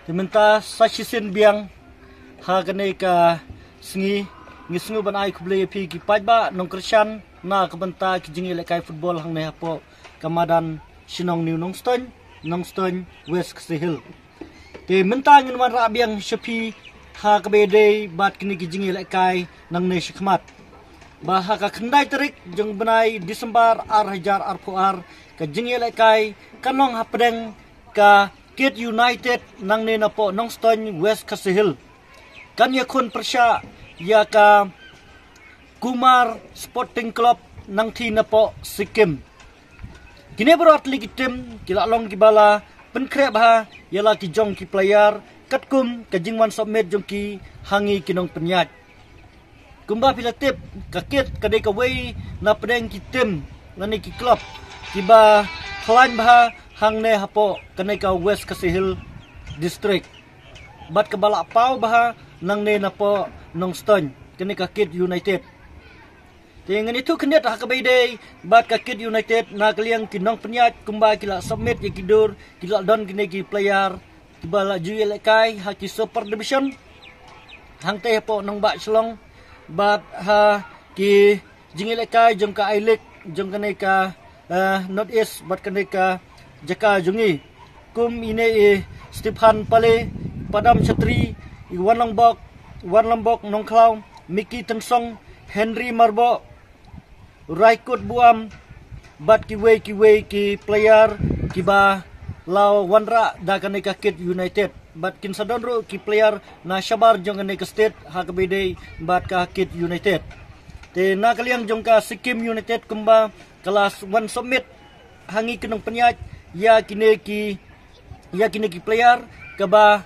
Dimenta sachisin biang ha kene ka sngi ngisngu ban ai kuble pi ki pajba nong krishan na kabenta ki jingi lekai football hang ne hapo kamadan sinong new nongstone west hill te menta ngin wan ra biang shapi ha kabede bat kini ki jingi lekai nang ne shikmat ba ha ka khandai tarik jong banai Disember ar hajar ar puar ka jingi lekai kanong hapdeng ka Kid United nang ne na po Nongstone West Hill. Kanya kun persya ya ka Kumar Sporting Club nang ti na po Sikkim. Kini berat lagi tim kila long kibala penkrep ha yala ki jong ki player katkum ka jingwan submit jong ki hangi kinong penyat. Kumba pila tip ka kit ka de ka way na pedeng ki tim nani ki club kiba klan bah hang ne hapo kanai ka West Hill district bat ka bala pau bah nang ne na po Nongstone kanai ka Kid United dengan itu kena tak kabede bat ka Kid United na kaliang kinong penyat kumba kila submit ya kidur kila don kini ki player kibala juil kai haki super division hang te po nong ba selong bat ha ki jingil kai jong ka I League jong kanai ka North East bat kanai ka Jaka jungi kum ine Stephan Pale Padam Chatri Wan Lombok Nongklau Miki Tensong Henry Marbo Raikut Buam bat kiwe ki player kiba law wanra da kanai ka Kid United bat kin sadonro ki player na Shabar jong kanai ka state ha kabede bat ka Kid United te na kaliang jong ka Sikkim United kumba kelas 1 submit hangi kenong penyat ya kini ki player kaba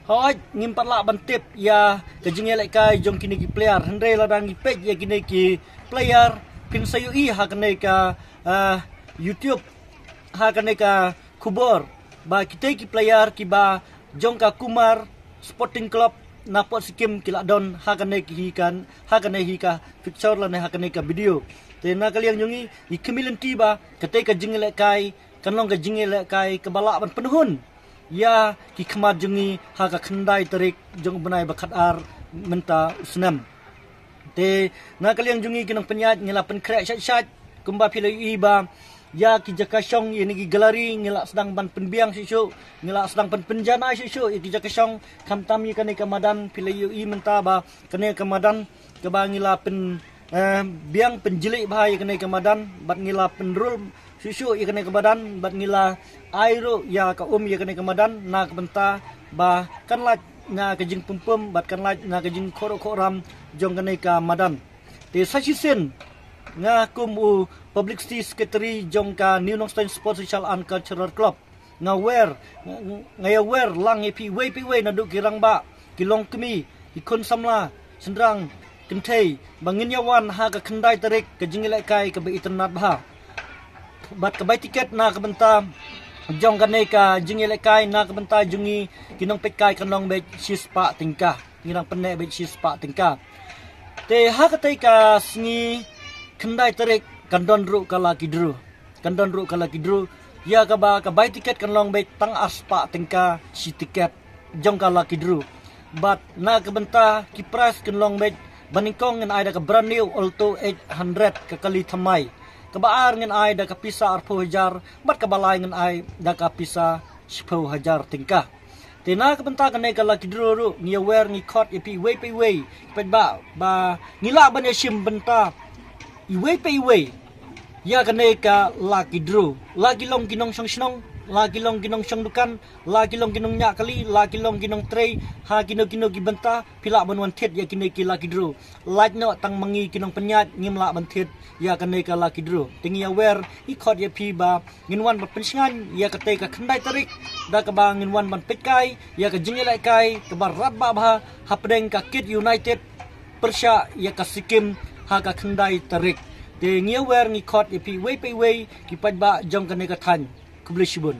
hoj ngimpat la bantip ya kejingel kai jong kini ki player hendai ladang ipek ya kini ki player pin sayu I ha kene ka YouTube ha kene ka kubor ba kita ki player ki ba jong ka Kumar Sporting Club na pot Sikkim kila don ha kene hi ka picture la ne ha kene ka video te na kaliang jongi ikemilin tiba ketika jingel kai kanlong ka jingil kai kebala ban penuhun ya ki kemar jungi ha ka khandai tarik jong benai bakat ar menta senam te na kaliang jungi kinong penyat ngila pen krek syat kumba pila iba ya ki jakashong ini ki galari ngila sedang ban penbiang sisu ngila sedang penjana sisu ki jakashong kamtam yi kane kamadan pila i menta ba kane kamadan keba ngila pen biang penjilik bahaya kane kamadan bat ngila penrul susu ia kena ke badan bat ngila airo ya ka ya kena ke badan na kebenta ba kan la na kejing pumpum bat kan la na kejing koram jong kena ke madan te sasisen nga kum publicity secretary jong ka New Nongstone Sports Social and Cultural Club nga wer lang epi we na du kirang ba kilong kemi ikon samla sendrang kentei bangin yawan ha ka khandai tarik kejing kai ke be internet bah bat kabai tiket na kabenta jong kanai ka jingil kai na kabenta jungi kinong pekai kanong be sispa tingkah ngilang penne be sispa tingkah te ha katai ka sngi khandai tarik kandon ru kala kidru ya kaba kabai tiket kanong be tang aspa tingkah si tiket jong kala kidru bat na kabenta ki price kanong be baningkong ngan ada ka brand new Alto 800 ka kali thamai kabaar ngan ay da kapisa arpo hajar bat kabalay ngan ay da kapisa 10 hajar tingkah tina kabenta kanay ka laki droro ngi wer ngi khot ipi we pet ba ngila ban sim benta I we ya kanay ka laki dro lagi long ginong song lagi long ginong song dukan lagi long ginong nya kali lagi long ginong tray ha kino gibenta pila ban wan thet ya kini ki laki dro like no tang mangi kinong penyat ngimla ban thet ya kanai ka laki dro tingi aware I khot ya pi ba nginwan ban pensingan ya katai ka khandai tarik da ka ba nginwan ban pekai ya ka jingilai kai ka bar rat ba ha hapdeng ka Kid United persya ya ka Sikkim ha ka khandai tarik te ngi aware ngi khot ya pi we ki pat ba jong kanai ka than kublishibun